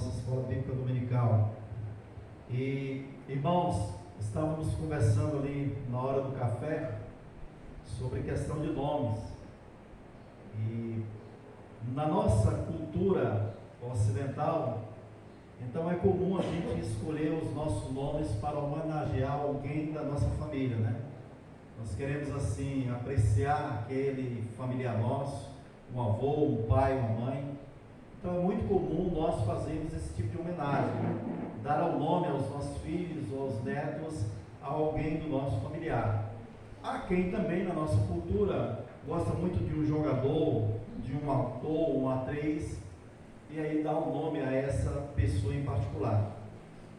nossa escola bíblica dominical. E, irmãos, estávamos conversando ali na hora do café sobre questão de nomes. E na nossa cultura ocidental, então é comum a gente escolher os nossos nomes para homenagear alguém da nossa família, né? Nós queremos assim apreciar aquele familiar nosso, um avô, um pai, uma mãe. Então é muito comum nós fazermos esse tipo de homenagem, dar o nome aos nossos filhos ou aos netos a alguém do nosso familiar. Há quem também na nossa cultura gosta muito de um jogador, de um ator, uma atriz, e aí dá um nome a essa pessoa em particular.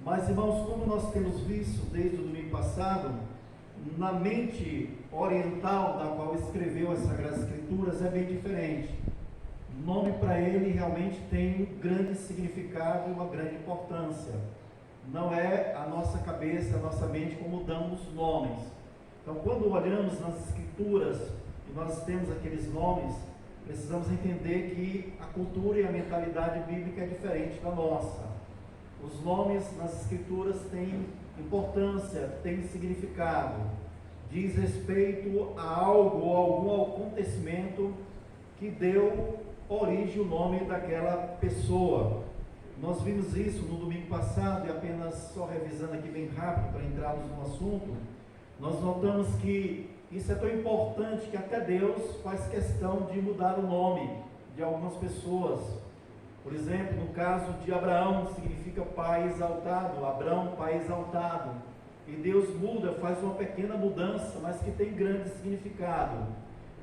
Mas, irmãos, como nós temos visto desde o domingo passado, na mente oriental da qual escreveu as Sagradas Escrituras é bem diferente. O nome para ele realmente tem um grande significado e uma grande importância. Não é a nossa cabeça, a nossa mente como damos nomes. Então, quando olhamos nas Escrituras e nós temos aqueles nomes, precisamos entender que a cultura e a mentalidade bíblica é diferente da nossa. Os nomes nas Escrituras têm importância, têm significado, diz respeito a algo ou algum acontecimento que deu origem ao nome daquela pessoa. Nós vimos isso no domingo passado, e apenas só revisando aqui bem rápido para entrarmos no assunto, nós notamos que isso é tão importante que até Deus faz questão de mudar o nome de algumas pessoas. Por exemplo, no caso de Abraão, significa pai exaltado, Abrão, pai exaltado. E Deus muda, faz uma pequena mudança, mas que tem grande significado,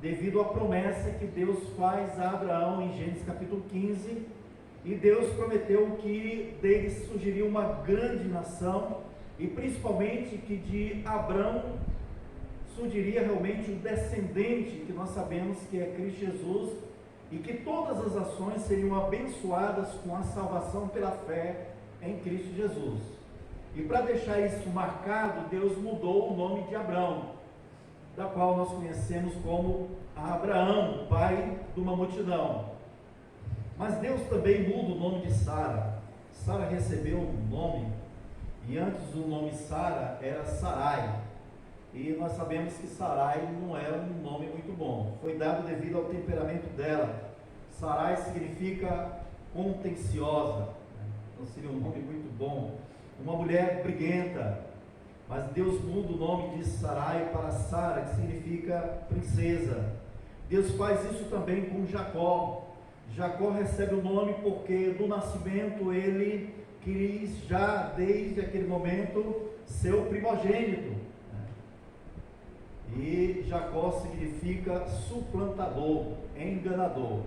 devido à promessa que Deus faz a Abraão em Gênesis capítulo 15, e Deus prometeu que dele surgiria uma grande nação, e principalmente que de Abrão surgiria realmente o descendente, que nós sabemos que é Cristo Jesus, e que todas as ações seriam abençoadas com a salvação pela fé em Cristo Jesus. E para deixar isso marcado, Deus mudou o nome de Abrão, da qual nós conhecemos como Abraão, pai de uma multidão. Mas Deus também muda o nome de Sara. Sara recebeu um nome, e antes o nome Sara era Sarai. E nós sabemos que Sarai não era um nome muito bom. Foi dado devido ao temperamento dela. Sarai significa contenciosa. Não seria um nome muito bom. Uma mulher briguenta. Mas Deus muda o nome de Sarai para Sara, que significa princesa. Deus faz isso também com Jacó. Jacó recebe o nome porque no nascimento ele quis já desde aquele momento ser o primogênito. E Jacó significa suplantador, enganador.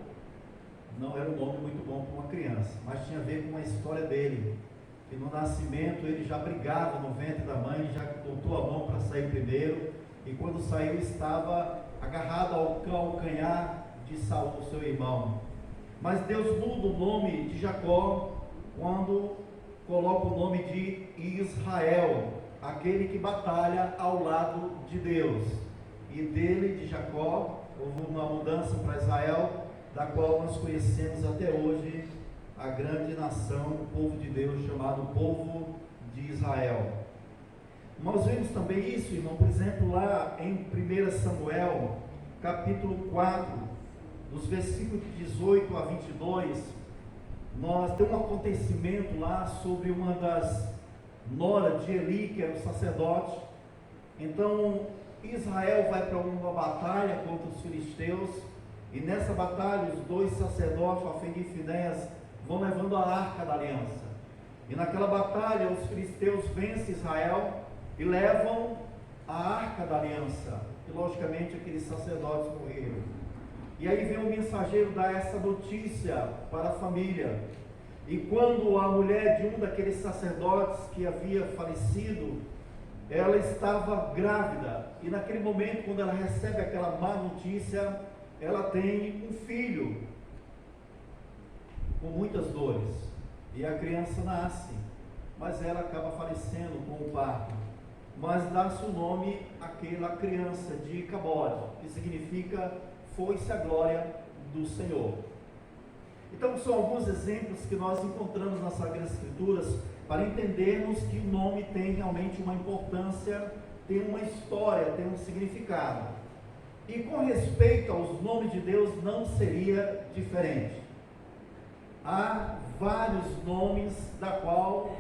Não era um nome muito bom para uma criança, mas tinha a ver com a história dele, que no nascimento ele já brigava no ventre da mãe, já botou a mão para sair primeiro, e quando saiu estava agarrado ao calcanhar de Saul, seu irmão. Mas Deus muda o nome de Jacó quando coloca o nome de Israel, aquele que batalha ao lado de Deus. E dele, de Jacó, houve uma mudança para Israel, da qual nós conhecemos até hoje a grande nação, o povo de Deus, chamado povo de Israel. Nós vemos também isso, irmão, por exemplo, lá em 1 Samuel, capítulo 4, dos versículos de 18 a 22, nós temos um acontecimento lá sobre uma das noras de Eli, que era o sacerdote. Então Israel vai para uma batalha contra os filisteus, e nessa batalha os dois sacerdotes, Ofni e Finéias, vão levando a arca da aliança, e naquela batalha os filisteus vencem Israel e levam a arca da aliança, e logicamente aqueles sacerdotes morreram. E aí vem o mensageiro dar essa notícia para a família, e quando a mulher de um daqueles sacerdotes que havia falecido, ela estava grávida, e naquele momento, quando ela recebe aquela má notícia, ela tem um filho, com muitas dores, e a criança nasce, mas ela acaba falecendo com o parto. Mas dá-se o nome àquela criança de Icabode, que significa foi-se a glória do Senhor. Então, são alguns exemplos que nós encontramos nas Sagradas Escrituras para entendermos que o nome tem realmente uma importância, tem uma história, tem um significado. E com respeito aos nomes de Deus, não seria diferente. Há vários nomes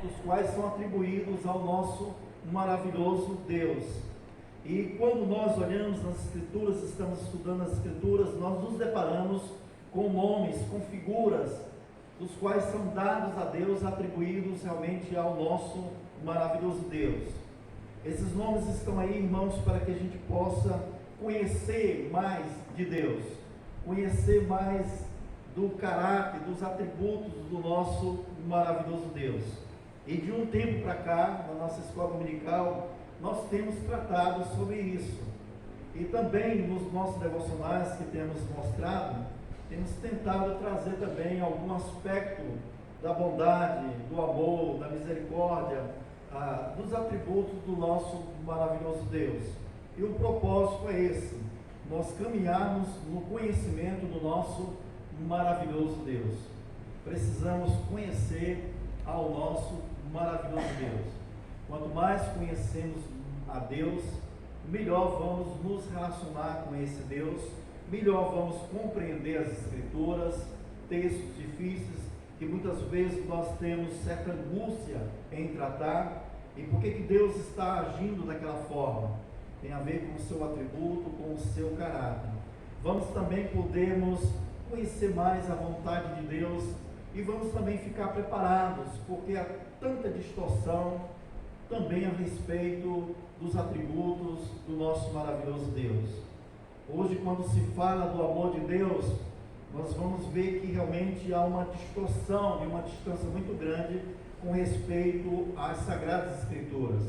dos quais são atribuídos ao nosso maravilhoso Deus. E quando nós olhamos nas Escrituras, estamos estudando as Escrituras, nós nos deparamos com nomes, com figuras, dos quais são dados a Deus, atribuídos realmente ao nosso maravilhoso Deus. Esses nomes estão aí, irmãos, para que a gente possa conhecer mais de Deus, conhecer mais do caráter, dos atributos do nosso maravilhoso Deus. E de um tempo para cá, na nossa escola dominical, nós temos tratado sobre isso. E também nos nossos devocionais que temos mostrado, temos tentado trazer também algum aspecto da bondade, do amor, da misericórdia, dos atributos do nosso maravilhoso Deus. E o propósito é esse: nós caminharmos no conhecimento do nosso maravilhoso Deus. Precisamos conhecer ao nosso maravilhoso Deus. Quanto mais conhecemos a Deus, melhor vamos nos relacionar com esse Deus, melhor vamos compreender as Escrituras, textos difíceis que muitas vezes nós temos certa angústia em tratar. E por que Deus está agindo daquela forma? Tem a ver com o seu atributo, com o seu caráter. Vamos também podermos conhecer mais a vontade de Deus e vamos também ficar preparados, porque há tanta distorção também a respeito dos atributos do nosso maravilhoso Deus. Hoje, quando se fala do amor de Deus, nós vamos ver que realmente há uma distorção e uma distância muito grande com respeito às Sagradas Escrituras.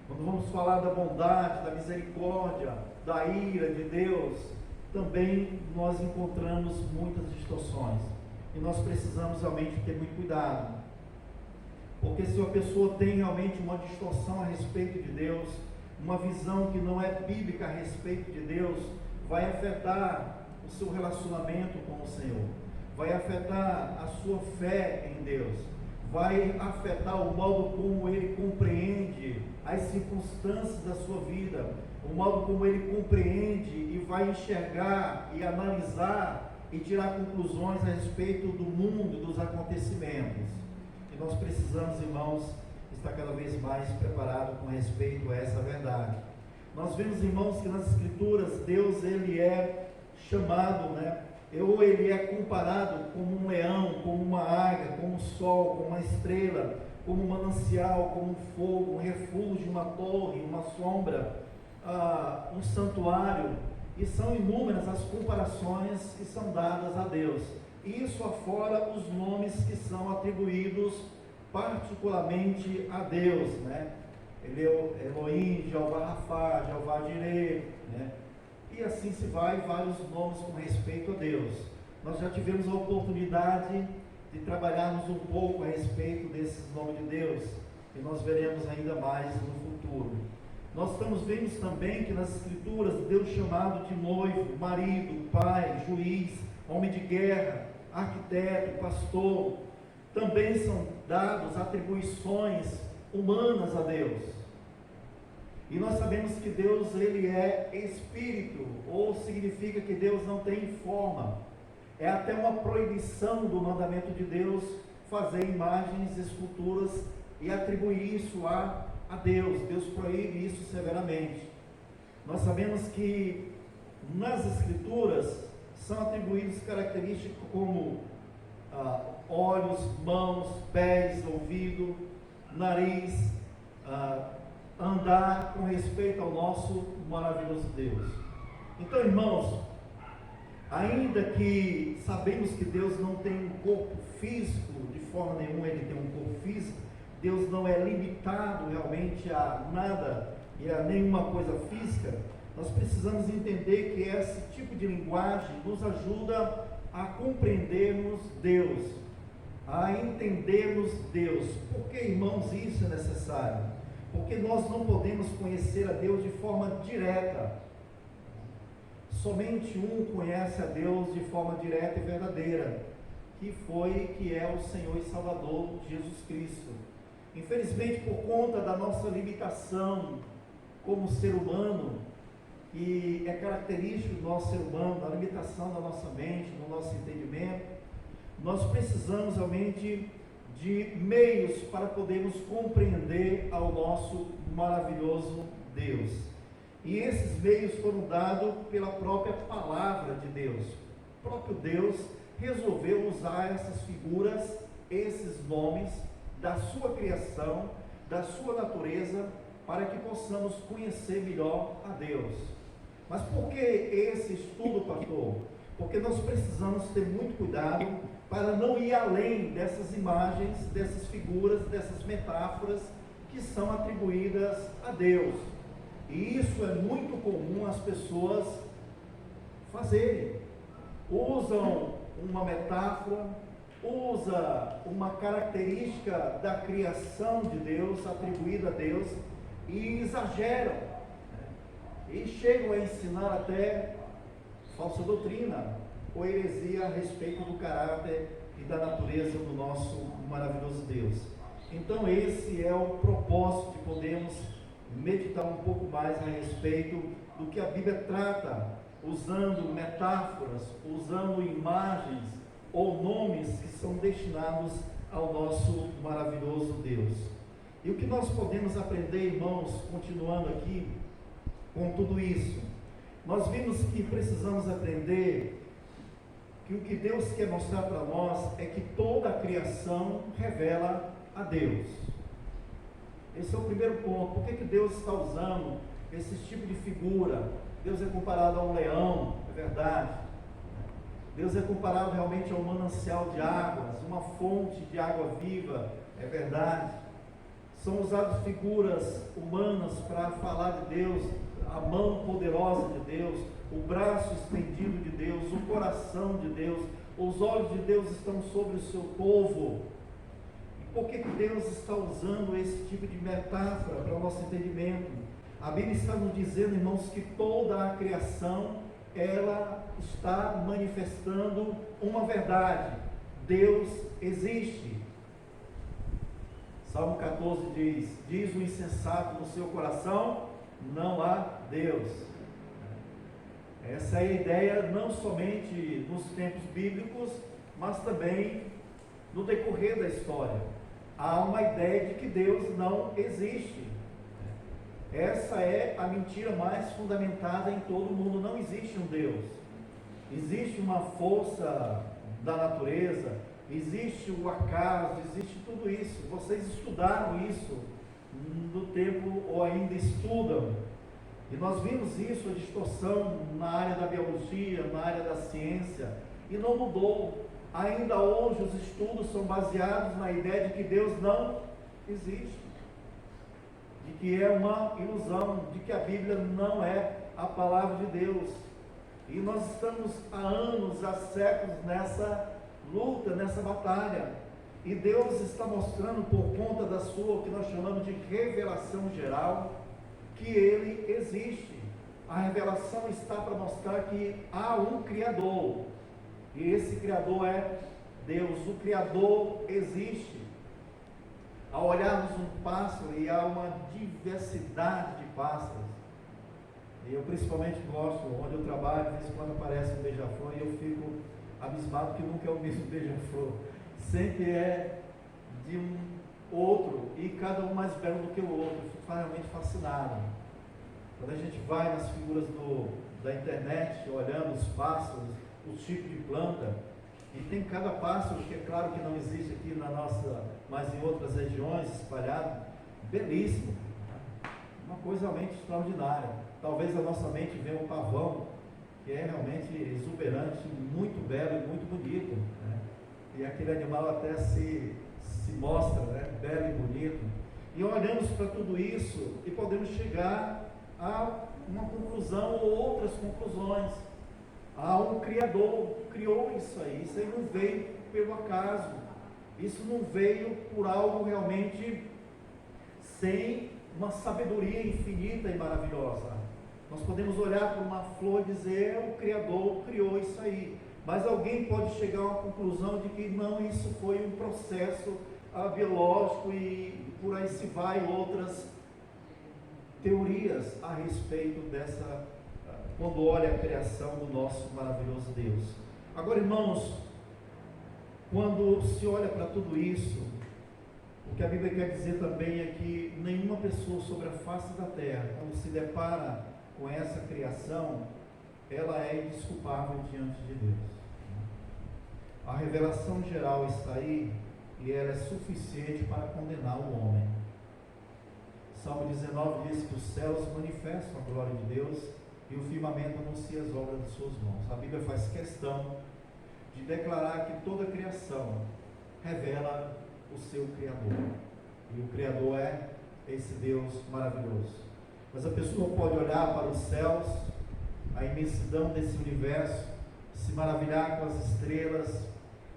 Quando vamos falar da bondade, da misericórdia, da ira de Deus, também nós encontramos muitas distorções. E nós precisamos realmente ter muito cuidado. Porque se uma pessoa tem realmente uma distorção a respeito de Deus, uma visão que não é bíblica a respeito de Deus, vai afetar o seu relacionamento com o Senhor, vai afetar a sua fé em Deus, vai afetar o modo como ele compreende as circunstâncias da sua vida, o modo como ele compreende e vai enxergar e analisar e tirar conclusões a respeito do mundo, dos acontecimentos. E nós precisamos, irmãos, estar cada vez mais preparados com respeito a essa verdade. Nós vemos, irmãos, que nas Escrituras Deus ele é chamado, ou ele é comparado como um leão, como uma águia, como um sol, como uma estrela, como um manancial, como um fogo, um refúgio, uma torre, uma sombra, um santuário. E são inúmeras as comparações que são dadas a Deus. Isso afora os nomes que são atribuídos particularmente a Deus, Ele é Elohim, Jeová Rafá, Jeová Jireh, E assim se vai, vários nomes com respeito a Deus. Nós já tivemos a oportunidade de trabalharmos um pouco a respeito desses nomes de Deus, e nós veremos ainda mais no futuro. Nós estamos vendo também que nas Escrituras, Deus chamado de noivo, marido, pai, juiz, homem de guerra, arquiteto, pastor, também são dados atribuições humanas a Deus. E nós sabemos que Deus ele é espírito, ou significa que Deus não tem forma. É até uma proibição do mandamento de Deus fazer imagens, esculturas e atribuir isso a Deus. Deus proíbe isso severamente. Nós sabemos que nas Escrituras são atribuídas características como olhos, mãos, pés, ouvido, nariz, andar com respeito ao nosso maravilhoso Deus. Então, irmãos, ainda que sabemos que Deus não tem um corpo físico, de forma nenhuma ele tem um corpo físico, Deus não é limitado realmente a nada e a nenhuma coisa física, nós precisamos entender que esse tipo de linguagem nos ajuda a compreendermos Deus, a entendermos Deus. Por que, irmãos, isso é necessário? Porque nós não podemos conhecer a Deus de forma direta. Somente um conhece a Deus de forma direta e verdadeira. que é o Senhor e Salvador Jesus Cristo. Infelizmente, por conta da nossa limitação como ser humano, que é característico do nosso ser humano, da limitação da nossa mente, do nosso entendimento, nós precisamos realmente de meios para podermos compreender ao nosso maravilhoso Deus. E esses meios foram dados pela própria palavra de Deus. O próprio Deus resolveu usar essas figuras, esses nomes da sua criação, da sua natureza, para que possamos conhecer melhor a Deus. Mas por que esse estudo, pastor? Porque nós precisamos ter muito cuidado para não ir além dessas imagens, dessas figuras, dessas metáforas que são atribuídas a Deus. E isso é muito comum as pessoas fazerem. Usam uma metáfora, usa uma característica da criação de Deus, atribuída a Deus, e exageram, e chegam a ensinar até falsa doutrina ou heresia a respeito do caráter e da natureza do nosso maravilhoso Deus. Então esse é o propósito de podermos meditar um pouco mais a respeito do que a Bíblia trata, usando metáforas, usando imagens ou nomes que são destinados ao nosso maravilhoso Deus. E o que nós podemos aprender, irmãos, continuando aqui com tudo isso? Nós vimos que precisamos aprender que o que Deus quer mostrar para nós é que toda a criação revela a Deus. Esse é o primeiro ponto. Por que Deus está usando esse tipo de figura? Deus é comparado a um leão, é verdade. Deus é comparado realmente a um manancial de águas, uma fonte de água viva, é verdade. São usadas figuras humanas para falar de Deus, a mão poderosa de Deus, o braço estendido de Deus, o coração de Deus, os olhos de Deus estão sobre o seu povo. E por que Deus está usando esse tipo de metáfora para o nosso entendimento? A Bíblia está nos dizendo, irmãos, que toda a criação, ela está manifestando uma verdade: Deus existe. Salmo 14 diz o insensato no seu coração, não há Deus. Essa é a ideia não somente nos tempos bíblicos, mas também no decorrer da história. Há uma ideia de que Deus não existe. Essa é a mentira mais fundamentada em todo o mundo. Não existe um Deus. Existe uma força da natureza, existe o acaso, existe tudo isso. Vocês estudaram isso no tempo ou ainda estudam. E nós vimos isso, a distorção na área da biologia, na área da ciência, e não mudou. Ainda hoje os estudos são baseados na ideia de que Deus não existe, de que é uma ilusão, de que a Bíblia não é a palavra de Deus. E nós estamos há anos, há séculos nessa luta, nessa batalha. E Deus está mostrando, por conta da sua, o que nós chamamos de revelação geral, que Ele existe. A revelação está para mostrar que há um Criador, e esse Criador é Deus. O Criador existe. Ao olharmos um pássaro, e há uma diversidade de pássaros, e eu principalmente gosto, onde eu trabalho, de vez em quando aparece um beija-flor, e eu fico abismado que nunca é o mesmo beija-flor, sempre é de um outro, e cada um mais belo do que o outro. Eu fico realmente fascinado. Quando a gente vai nas figuras da internet, olhando os pássaros, os tipos de planta, e tem cada pássaro, que é claro que não existe aqui na nossa, mas em outras regiões, espalhado, belíssimo, uma coisa realmente extraordinária. Talvez a nossa mente veja um pavão, que é realmente exuberante, muito belo e muito bonito, né? E aquele animal até se mostra, né, belo e bonito. E olhamos para tudo isso e podemos chegar a uma conclusão ou outras conclusões. Há um Criador, criou isso aí não veio pelo acaso, isso não veio por algo realmente sem uma sabedoria infinita e maravilhosa. Nós podemos olhar para uma flor e dizer, o Criador criou isso aí, Mas alguém pode chegar a uma conclusão de que não, isso foi um processo biológico e por aí se vai outras teorias a respeito dessa, quando olha a criação do nosso maravilhoso Deus. Agora, irmãos, quando se olha para tudo isso, o que a Bíblia quer dizer também é que nenhuma pessoa sobre a face da terra, quando se depara com essa criação, ela é indesculpável diante de Deus. A revelação geral está aí e ela é suficiente para condenar o homem. Salmo 19 diz que os céus manifestam a glória de Deus e o firmamento anuncia as obras de suas mãos. A Bíblia faz questão de declarar que toda a criação revela o seu Criador. E o Criador é esse Deus maravilhoso. Mas a pessoa pode olhar para os céus, a imensidão desse universo, se maravilhar com as estrelas,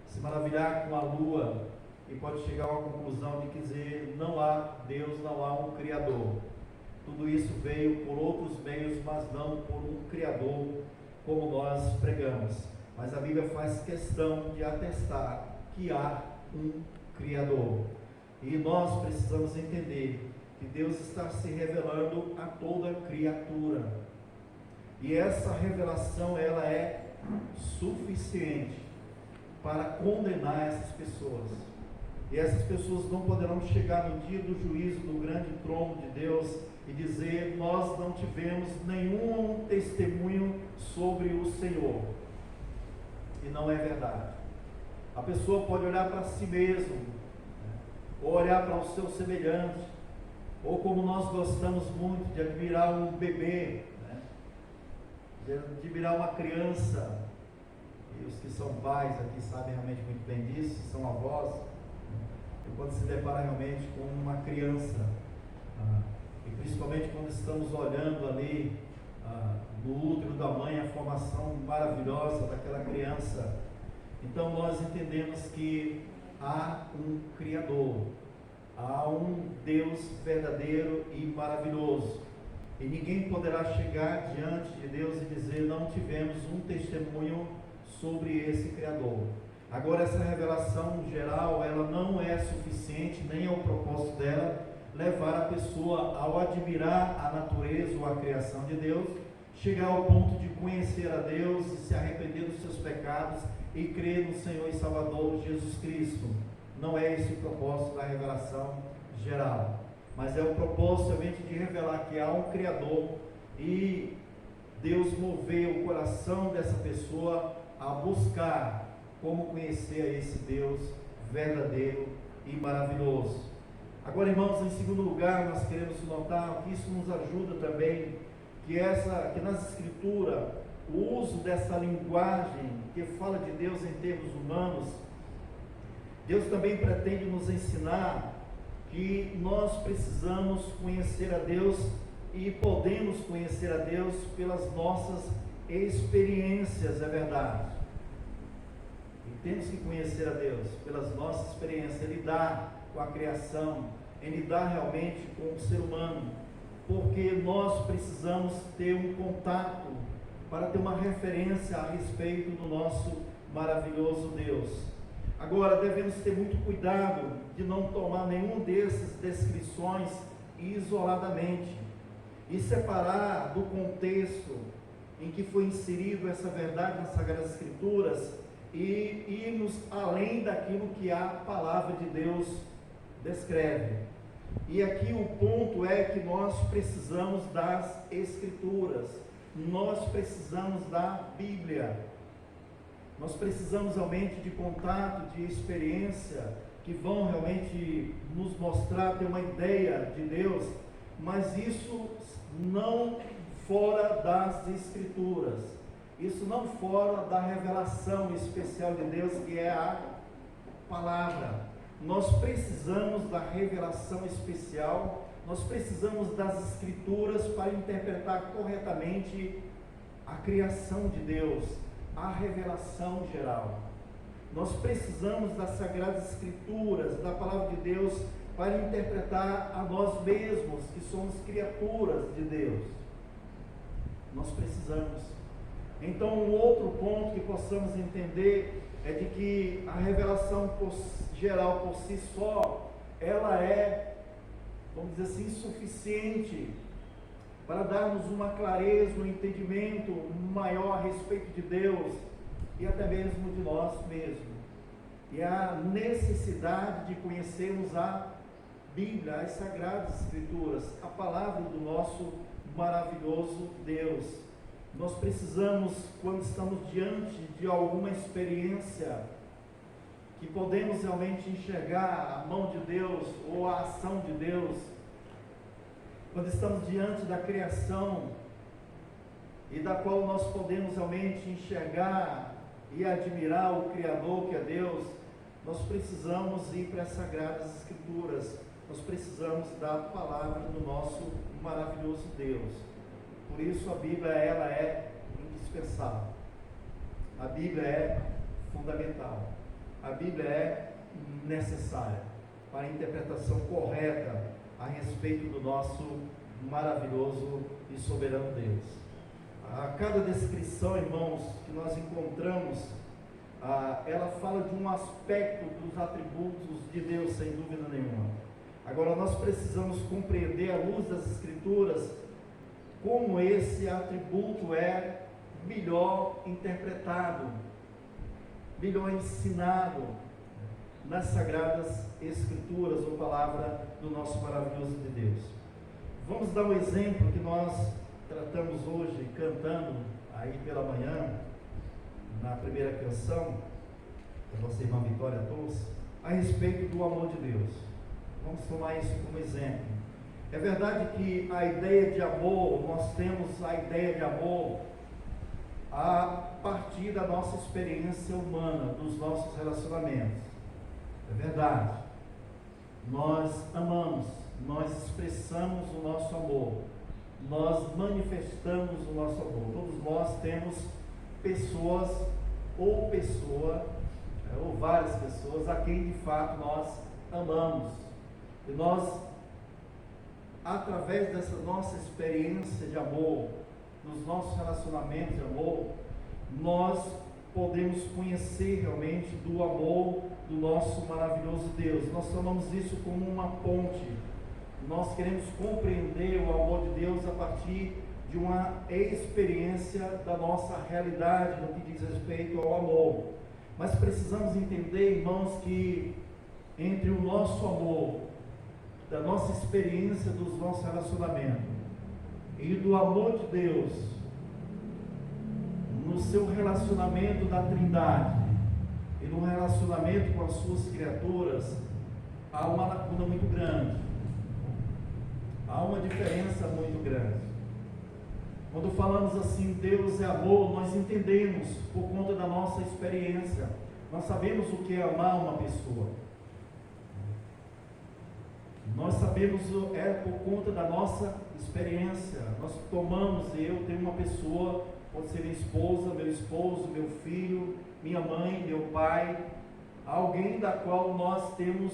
se maravilhar com a lua, e pode chegar a uma conclusão de dizer, não há Deus, não há um Criador. Tudo isso veio por outros meios, mas não por um Criador, como nós pregamos. Mas a Bíblia faz questão de atestar que há um Criador. E nós precisamos entender que Deus está se revelando a toda criatura. E essa revelação, ela é suficiente para condenar essas pessoas. E essas pessoas não poderão chegar no dia do juízo, do grande trono de Deus, e dizer, nós não tivemos nenhum testemunho sobre o Senhor. E não é verdade. A pessoa pode olhar para si mesmo, ou olhar para o seu semelhante, ou como nós gostamos muito de admirar um bebê, de admirar uma criança, e os que são pais aqui sabem realmente muito bem disso, são avós, e quando se depara realmente com uma criança, e principalmente quando estamos olhando ali no útero da mãe a formação maravilhosa daquela criança, então nós entendemos que há um Criador, há um Deus verdadeiro e maravilhoso, e ninguém poderá chegar diante de Deus e dizer, não tivemos um testemunho sobre esse Criador. Agora, essa revelação geral, ela não é suficiente, nem é o propósito dela, levar a pessoa ao admirar a natureza ou a criação de Deus, chegar ao ponto de conhecer a Deus e se arrepender dos seus pecados e crer no Senhor e Salvador Jesus Cristo. Não é esse o propósito da revelação geral, mas é o propósito realmente de revelar que há um Criador e Deus mover o coração dessa pessoa a buscar como conhecer a esse Deus verdadeiro e maravilhoso. Agora, irmãos, em segundo lugar, nós queremos notar que isso nos ajuda também, que nas Escrituras, o uso dessa linguagem que fala de Deus em termos humanos, Deus também pretende nos ensinar que nós precisamos conhecer a Deus e podemos conhecer a Deus pelas nossas experiências, é verdade. E temos que conhecer a Deus pelas nossas experiências, lidar com a criação, em lidar realmente com o ser humano, porque nós precisamos ter um contato para ter uma referência a respeito do nosso maravilhoso Deus. Agora, devemos ter muito cuidado de não tomar nenhum dessas descrições isoladamente e separar do contexto em que foi inserido essa verdade nas Sagradas Escrituras e irmos além daquilo que a palavra de Deus descreve. E aqui o ponto é que nós precisamos das Escrituras, nós precisamos da Bíblia, nós precisamos realmente de contato, de experiência, que vão realmente nos mostrar, ter uma ideia de Deus, mas isso não fora das Escrituras, isso não fora da revelação especial de Deus, que é a palavra. Nós precisamos da revelação especial, nós precisamos das Escrituras para interpretar corretamente a criação de Deus, a revelação geral. Nós precisamos das Sagradas Escrituras, da Palavra de Deus, para interpretar a nós mesmos, que somos criaturas de Deus. Nós precisamos. Então, um outro ponto que possamos entender é de que a revelação geral por si só, ela é, vamos dizer assim, insuficiente para darmos uma clareza, um entendimento maior a respeito de Deus e até mesmo de nós mesmos. E a necessidade de conhecermos a Bíblia, as Sagradas Escrituras, a palavra do nosso maravilhoso Deus. Nós precisamos, quando estamos diante de alguma experiência, que podemos realmente enxergar a mão de Deus ou a ação de Deus, quando estamos diante da criação, e da qual nós podemos realmente enxergar e admirar o Criador que é Deus, nós precisamos ir para as Sagradas Escrituras, nós precisamos da palavra do nosso maravilhoso Deus. Por isso a Bíblia, ela é indispensável, a Bíblia é fundamental, a Bíblia é necessária para a interpretação correta a respeito do nosso maravilhoso e soberano Deus. A cada descrição, irmãos, que nós encontramos, ela fala de um aspecto dos atributos de Deus, sem dúvida nenhuma. Agora, nós precisamos compreender, à luz das Escrituras, como esse atributo é melhor interpretado, melhor ensinado nas Sagradas Escrituras, ou palavra do nosso maravilhoso de Deus. Vamos dar um exemplo que nós tratamos hoje, cantando aí pela manhã, na primeira canção, da nossa irmã Vitória Torres, a respeito do amor de Deus. Vamos tomar isso como exemplo. É verdade que a ideia de amor, nós temos a ideia de amor a partir da nossa experiência humana, dos nossos relacionamentos. É verdade. Nós amamos, nós expressamos o nosso amor, nós manifestamos o nosso amor. Todos nós temos pessoas ou várias pessoas a quem de fato nós amamos. E nós, através dessa nossa experiência de amor, nos nossos relacionamentos de amor, nós podemos conhecer realmente do amor do nosso maravilhoso Deus. Nós chamamos isso como uma ponte. Nós queremos compreender o amor de Deus a partir de uma experiência da nossa realidade no que diz respeito ao amor. Mas precisamos entender, irmãos, que entre o nosso amor, da nossa experiência dos nossos relacionamentos e do amor de Deus no seu relacionamento da Trindade e no relacionamento com as suas criaturas, há uma lacuna muito grande, há uma diferença muito grande. Quando falamos assim, Deus é amor, nós entendemos por conta da nossa experiência, nós sabemos o que é amar uma pessoa, nós sabemos, é por conta da nossa experiência, nós tomamos, eu tenho uma pessoa, pode ser minha esposa, meu esposo, meu filho, minha mãe, meu pai, alguém da qual nós temos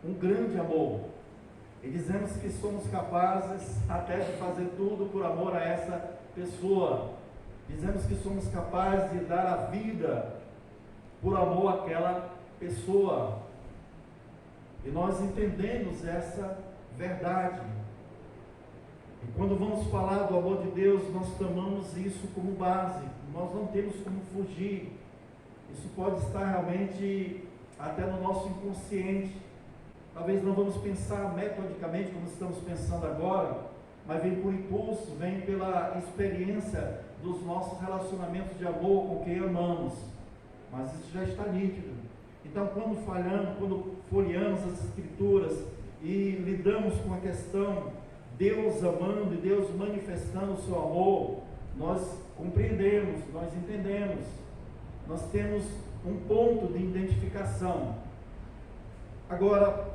um grande amor, e dizemos que somos capazes até de fazer tudo por amor a essa pessoa, dizemos que somos capazes de dar a vida por amor àquela pessoa, e nós entendemos essa verdade. E quando vamos falar do amor de Deus, nós tomamos isso como base, nós não temos como fugir. Isso pode estar realmente até no nosso inconsciente. Talvez não vamos pensar metodicamente como estamos pensando agora, mas vem por impulso, vem pela experiência dos nossos relacionamentos de amor com quem amamos. Mas isso já está nítido. Então, quando folheamos as Escrituras e lidamos com a questão Deus amando e Deus manifestando o seu amor, nós compreendemos, nós entendemos, nós temos um ponto de identificação. Agora,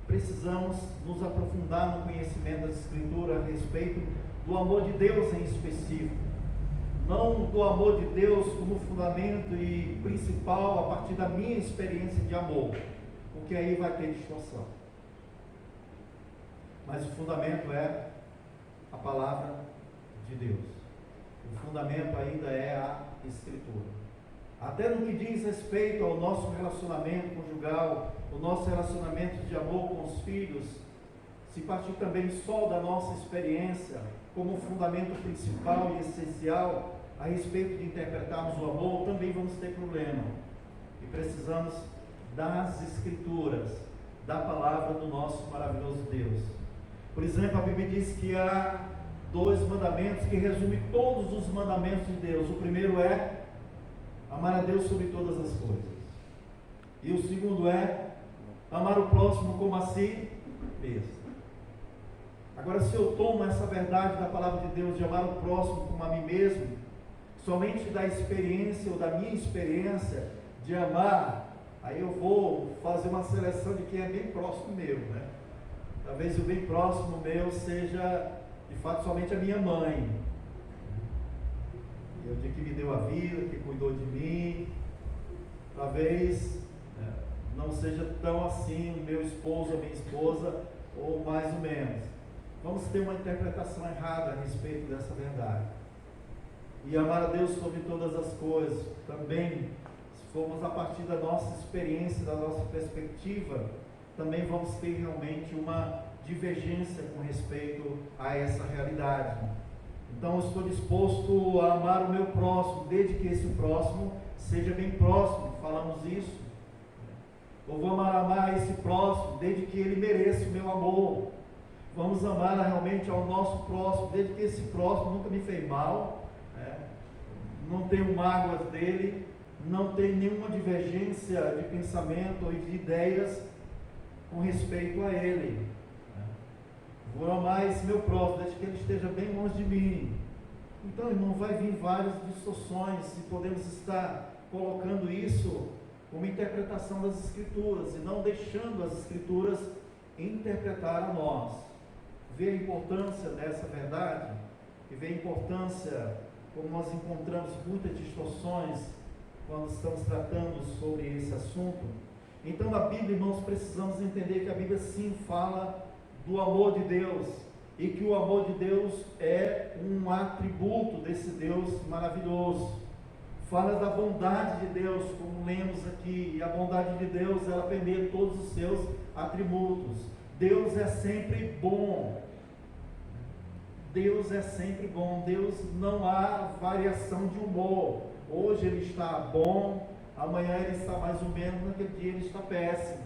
precisamos nos aprofundar no conhecimento das Escrituras a respeito do amor de Deus em específico. Não do amor de Deus como fundamento e principal a partir da minha experiência de amor, porque aí vai ter distorção. Mas o fundamento é a palavra de Deus. O fundamento ainda é a Escritura. Até no que diz respeito ao nosso relacionamento conjugal, o nosso relacionamento de amor com os filhos, se partir também só da nossa experiência como fundamento principal e essencial a respeito de interpretarmos o amor, também vamos ter problema. E precisamos das Escrituras, da palavra do nosso maravilhoso Deus. Por exemplo, a Bíblia diz que há 2 mandamentos que resumem todos os mandamentos de Deus. O primeiro é amar a Deus sobre todas as coisas. E o segundo é amar o próximo como a si mesmo. Agora, se eu tomo essa verdade da palavra de Deus de amar o próximo como a mim mesmo, somente da experiência ou da minha experiência de amar, aí eu vou fazer uma seleção de quem é bem próximo meu, né? Talvez o bem próximo meu seja, de fato, somente a minha mãe. Eu digo que me deu a vida, que cuidou de mim. Talvez não seja tão assim o meu esposo ou minha esposa, ou mais ou menos. Vamos ter uma interpretação errada a respeito dessa verdade. E amar a Deus sobre todas as coisas, também, se formos a partir da nossa experiência, da nossa perspectiva, também vamos ter realmente uma divergência com respeito a essa realidade. Então, eu estou disposto a amar o meu próximo, desde que esse próximo seja bem próximo, falamos isso. Ou vamos amar esse próximo, desde que ele mereça o meu amor. Vamos amar realmente ao nosso próximo, desde que esse próximo nunca me fez mal, não tenho mágoas dele, não tem nenhuma divergência de pensamento ou de ideias com respeito a ele. Vou amar esse meu próximo, desde que ele esteja bem longe de mim. Então, irmão, vai vir várias distorções e podemos estar colocando isso como interpretação das Escrituras e não deixando as Escrituras interpretar a nós. Vê a importância dessa verdade e vê a importância como nós encontramos muitas distorções quando estamos tratando sobre esse assunto. Então, na Bíblia, irmãos, precisamos entender que a Bíblia sim fala do amor de Deus e que o amor de Deus é um atributo desse Deus maravilhoso. Fala da bondade de Deus, como lemos aqui, e a bondade de Deus, ela permeia todos os seus atributos. Deus é sempre bom. Deus é sempre bom. Deus não há variação de humor. Hoje ele está bom, amanhã ele está mais ou menos, naquele dia ele está péssimo.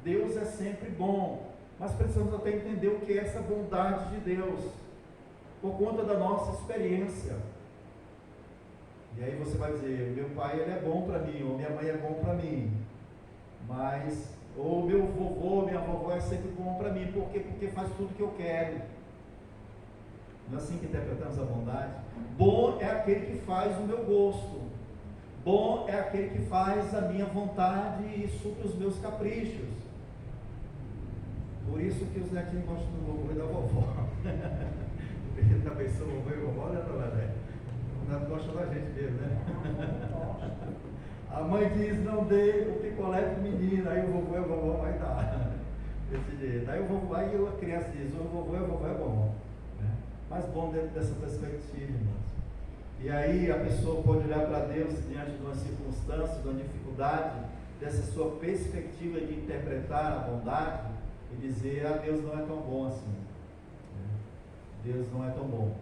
Deus é sempre bom. Mas precisamos até entender o que é essa bondade de Deus, por conta da nossa experiência. E aí você vai dizer, meu pai ele é bom para mim, ou minha mãe é bom para mim, mas, ou meu vovô, minha vovó é sempre bom para mim, por quê? Porque faz tudo que eu quero. Não é assim que interpretamos a bondade? Bom é aquele que faz o meu gosto, bom é aquele que faz a minha vontade e supre os meus caprichos. Por isso que os netinhos gostam do vovô e da vovó. Ele também são vovô e vovó, né, Dona? O neto gosta da gente mesmo, né? A mãe diz, não dê o picolé para o menino, aí o vovô e a vovó vai dar. Desse jeito. Aí a criança diz, o vovô e a vovó é bom. Né? Mas bom dentro dessa perspectiva, irmãos. E aí a pessoa pode olhar para Deus diante de uma circunstância, de uma dificuldade, dessa sua perspectiva de interpretar a bondade, e dizer, Deus não é tão bom assim. Deus não é tão bom,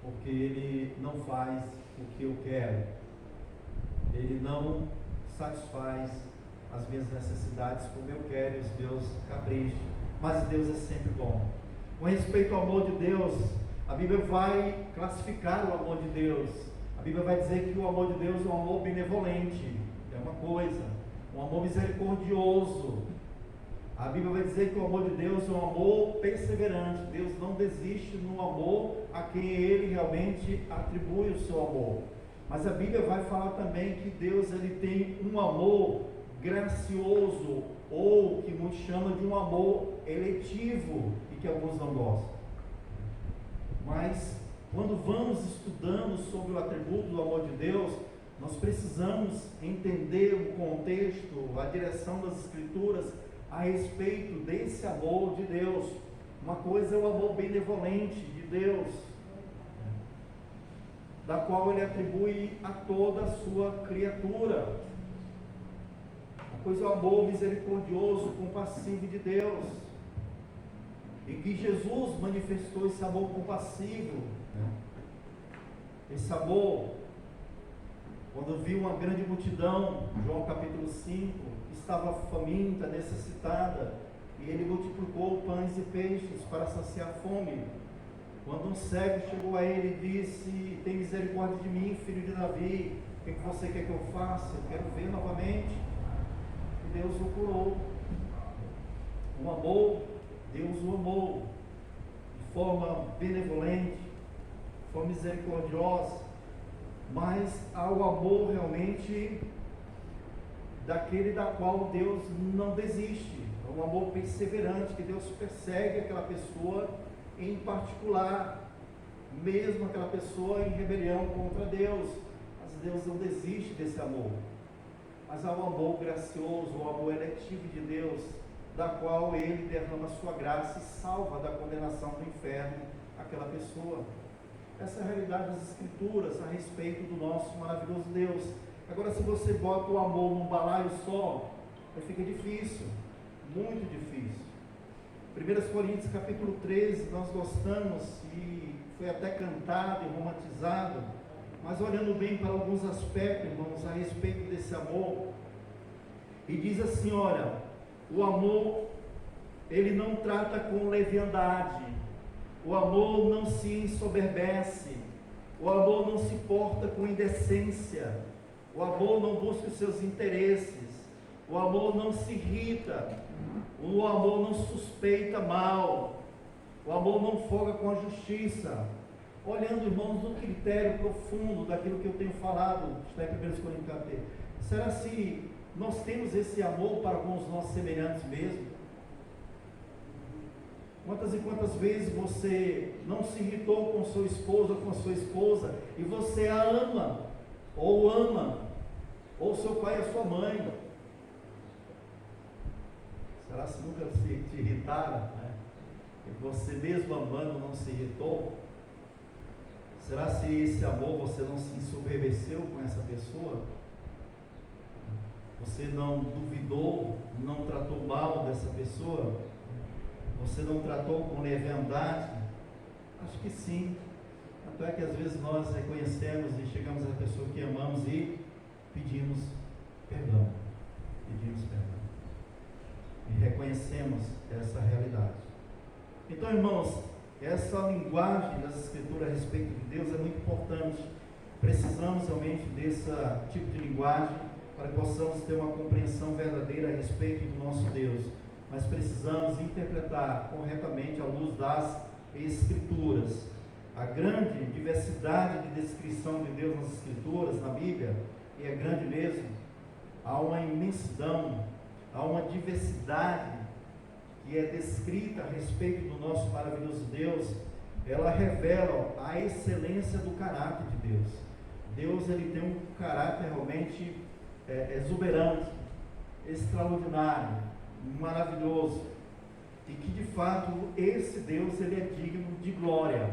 porque Ele não faz o que eu quero, Ele não satisfaz as minhas necessidades como eu quero e os meus caprichos, mas Deus é sempre bom. Com respeito ao amor de Deus, a Bíblia vai classificar o amor de Deus. A Bíblia vai dizer que o amor de Deus é um amor benevolente, é uma coisa, um amor misericordioso. A Bíblia vai dizer que o amor de Deus é um amor perseverante. Deus não desiste no amor a quem Ele realmente atribui o seu amor. Mas a Bíblia vai falar também que Deus ele tem um amor gracioso, ou que muitos chamam de um amor eletivo, e que alguns não gostam. Mas quando vamos estudando sobre o atributo do amor de Deus, nós precisamos entender o contexto, a direção das Escrituras a respeito desse amor de Deus. Uma coisa é o amor benevolente de Deus, da qual Ele atribui a toda a sua criatura. Pois o amor misericordioso, compassivo de Deus, e que Jesus manifestou esse amor compassivo, esse amor, quando viu uma grande multidão, João capítulo 5, estava faminta, necessitada, e Ele multiplicou pães e peixes para saciar a fome. Quando um cego chegou a Ele e disse: tem misericórdia de mim, filho de Davi, o que você quer que eu faça? Eu quero ver novamente. E Deus o curou. O amor, Deus o amou de forma benevolente, de forma misericordiosa, mas ao amor realmente daquele da qual Deus não desiste. É um amor perseverante, que Deus persegue aquela pessoa em particular, mesmo aquela pessoa em rebelião contra Deus, mas Deus não desiste desse amor. Mas há um amor gracioso, um amor eletivo de Deus, da qual Ele derrama a sua graça e salva da condenação do inferno aquela pessoa. Essa é a realidade das Escrituras a respeito do nosso maravilhoso Deus. Agora, se você bota o amor num balaio só, aí fica difícil, muito difícil. 1 Coríntios capítulo 13, nós gostamos e foi até cantado e romantizado, mas olhando bem para alguns aspectos, irmãos, a respeito desse amor, e diz assim: olha, o amor, ele não trata com leviandade, o amor não se ensoberbece, o amor não se porta com indecência, o amor não busca os seus interesses, o amor não se irrita, o amor não suspeita mal, o amor não folga com a justiça. Olhando, irmãos, no critério profundo daquilo que eu tenho falado, está em 1 Coríntios 14, será se nós temos esse amor para com os nossos semelhantes mesmo? Quantas e quantas vezes você não se irritou com sua esposa ou com a sua esposa, e você a ama, ou seu pai e a sua mãe? Será se nunca te irritaram, né? E você mesmo amando não se irritou? Será se esse amor você não se ensoberbeceu com essa pessoa? Você não duvidou, não tratou mal dessa pessoa? Você não tratou com leviandade? Acho que sim. Tanto é que às vezes nós reconhecemos e chegamos à pessoa que amamos e pedimos perdão. E reconhecemos essa realidade. Então, irmãos, essa linguagem das Escrituras a respeito de Deus é muito importante. Precisamos realmente desse tipo de linguagem para que possamos ter uma compreensão verdadeira a respeito do nosso Deus. Mas precisamos interpretar corretamente à luz das Escrituras. A grande diversidade de descrição de Deus nas Escrituras, na Bíblia, e é grande mesmo, há uma imensidão, há uma diversidade que é descrita a respeito do nosso maravilhoso Deus. Ela revela a excelência do caráter de Deus. Deus, ele tem um caráter realmente exuberante, extraordinário, maravilhoso, e que de fato esse Deus, ele é digno de glória.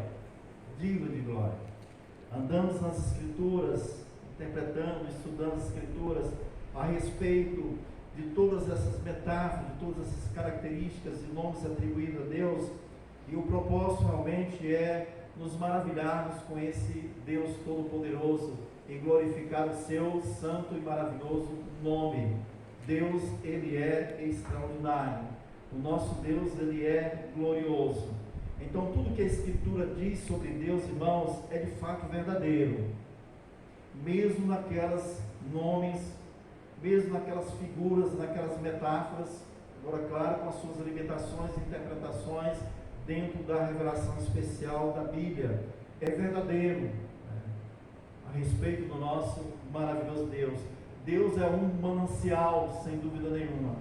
Andamos nas Escrituras, interpretando, estudando as Escrituras a respeito de todas essas metáforas, de todas essas características e nomes atribuídos a Deus, e o propósito realmente é nos maravilharmos com esse Deus Todo-Poderoso e glorificar o seu santo e maravilhoso nome. Deus, ele é extraordinário, o nosso Deus, ele é glorioso. Então tudo que a Escritura diz sobre Deus, irmãos, é de fato verdadeiro, mesmo naquelas nomes, mesmo naquelas figuras, naquelas metáforas, agora claro, com as suas limitações e interpretações dentro da revelação especial da Bíblia. É verdadeiro, a respeito do nosso maravilhoso Deus. Deus é um manancial, sem dúvida nenhuma.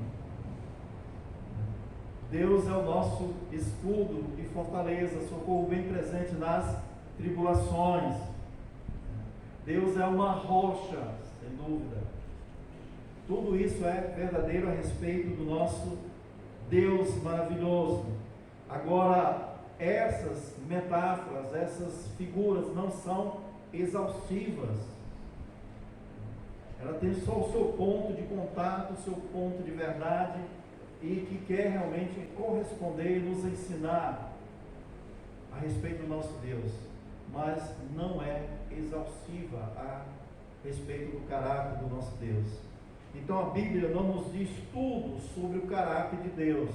Deus é o nosso escudo e fortaleza, socorro bem presente nas tribulações. Deus é uma rocha, sem dúvida. Tudo isso é verdadeiro a respeito do nosso Deus maravilhoso. Agora, essas metáforas, essas figuras não são exaustivas. Ela tem só o seu ponto de contato, o seu ponto de verdade, e que quer realmente corresponder e nos ensinar a respeito do nosso Deus, mas não é exaustiva a respeito do caráter do nosso Deus. Então a Bíblia não nos diz tudo sobre o caráter de Deus.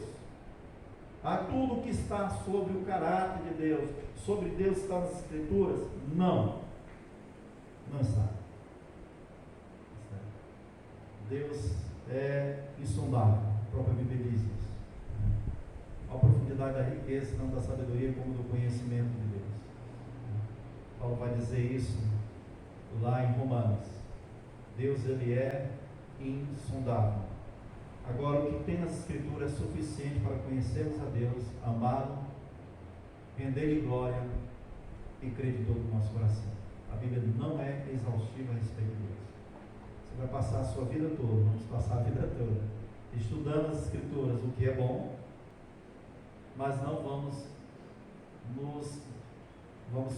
Há tudo que está sobre o caráter de Deus, sobre Deus está nas Escrituras? Não está. Deus é insondável, a própria Bíblia diz isso. A profundidade da riqueza, não da sabedoria, como do conhecimento de Deus. Paulo vai dizer isso lá em Romanos. Deus, ele é insondável. Agora, o que tem nas Escrituras é suficiente para conhecermos a Deus, amá-lo, render-lhe glória e crer de todo o nosso coração. A Bíblia não é exaustiva a respeito de Deus. Você vai passar a sua vida toda, vamos passar a vida toda, estudando as Escrituras, o que é bom, mas não vamos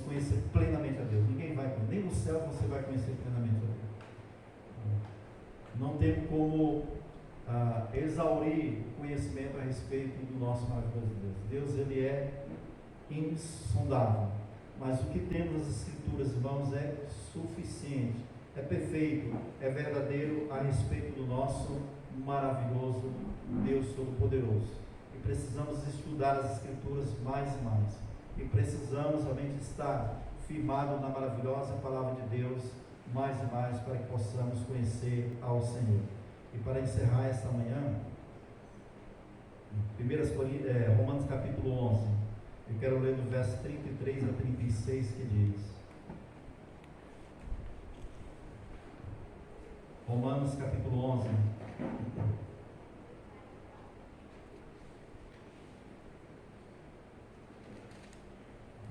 conhecer plenamente a Deus. Ninguém vai conhecer, nem no céu você vai conhecer plenamente a Deus. Não tem como exaurir o conhecimento a respeito do nosso maravilhoso Deus. Deus, ele é insondável, mas o que temos nas Escrituras, irmãos, é suficiente, é perfeito, é verdadeiro a respeito do nosso maravilhoso Deus Todo-Poderoso. E precisamos estudar as Escrituras mais e mais, e precisamos realmente estar firmados na maravilhosa palavra de Deus mais e mais, para que possamos conhecer ao Senhor. E para encerrar esta manhã, Romanos capítulo 11, eu quero ler do verso 33 a 36, que diz: Romanos capítulo 11,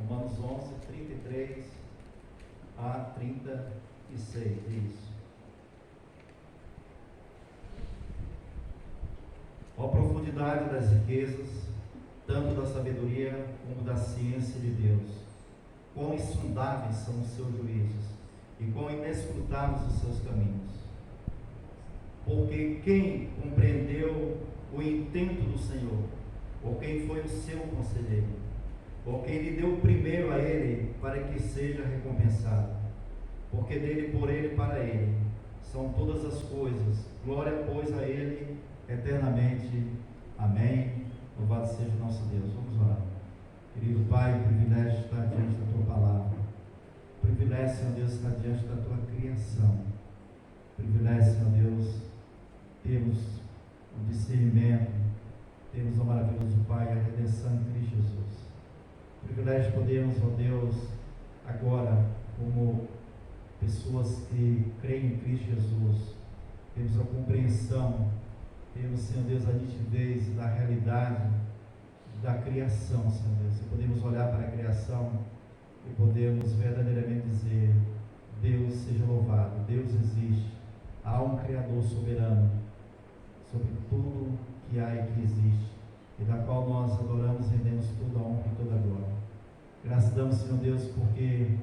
Romanos 11, 33 a 36, diz: ó profundidade das riquezas, tanto da sabedoria como da ciência de Deus, quão insondáveis são os seus juízos, e quão inescrutáveis os seus caminhos. Porque quem compreendeu o intento do Senhor, ou quem foi o seu conselheiro, ou quem lhe deu primeiro a ele, para que seja recompensado? Porque dele, por ele e para ele são todas as coisas. Glória, pois, a ele eternamente. Amém. Louvado seja o nosso Deus. Vamos orar. Querido Pai, privilégio estar diante da Tua palavra. Privilégio, Senhor Deus, estar diante da Tua criação. Privilégio, Senhor Deus, temos o discernimento, temos o maravilhoso Pai, a redenção em Cristo Jesus. Privilégio podermos, ó Deus, agora, como pessoas que creem em Cristo Jesus, temos a compreensão, temos, Senhor Deus, a nitidez da realidade da criação, Senhor Deus, e podemos olhar para a criação e podemos verdadeiramente dizer: Deus seja louvado, Deus existe, há um Criador soberano sobre tudo que há e que existe, e da qual nós adoramos e rendemos toda a honra e toda a glória. Graças damos, Senhor Deus, porque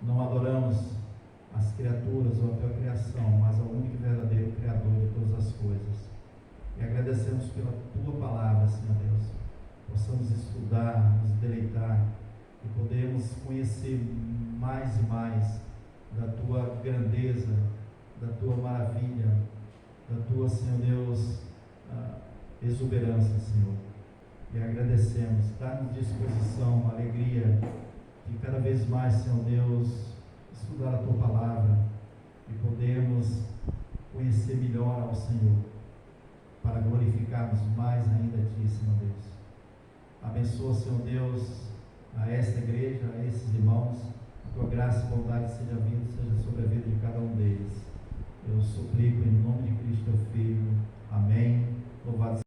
não adoramos as criaturas ou a Tua criação, mas ao único e verdadeiro Criador de todas as coisas. E agradecemos pela Tua palavra, Senhor Deus. Possamos estudar, nos deleitar e podemos conhecer mais e mais da Tua grandeza, da Tua maravilha, da Tua, Senhor Deus, exuberância, Senhor. E agradecemos, dá-nos disposição, alegria, de cada vez mais, Senhor Deus, estudar a Tua palavra e podermos conhecer melhor ao Senhor, para glorificarmos mais ainda a Ti, Senhor Deus. Abençoa, Senhor Deus, a esta igreja, a esses irmãos, a Tua graça e bondade seja sobre a vida de cada um deles. Eu suplico em nome de Cristo, Teu Filho. Amém. Louvado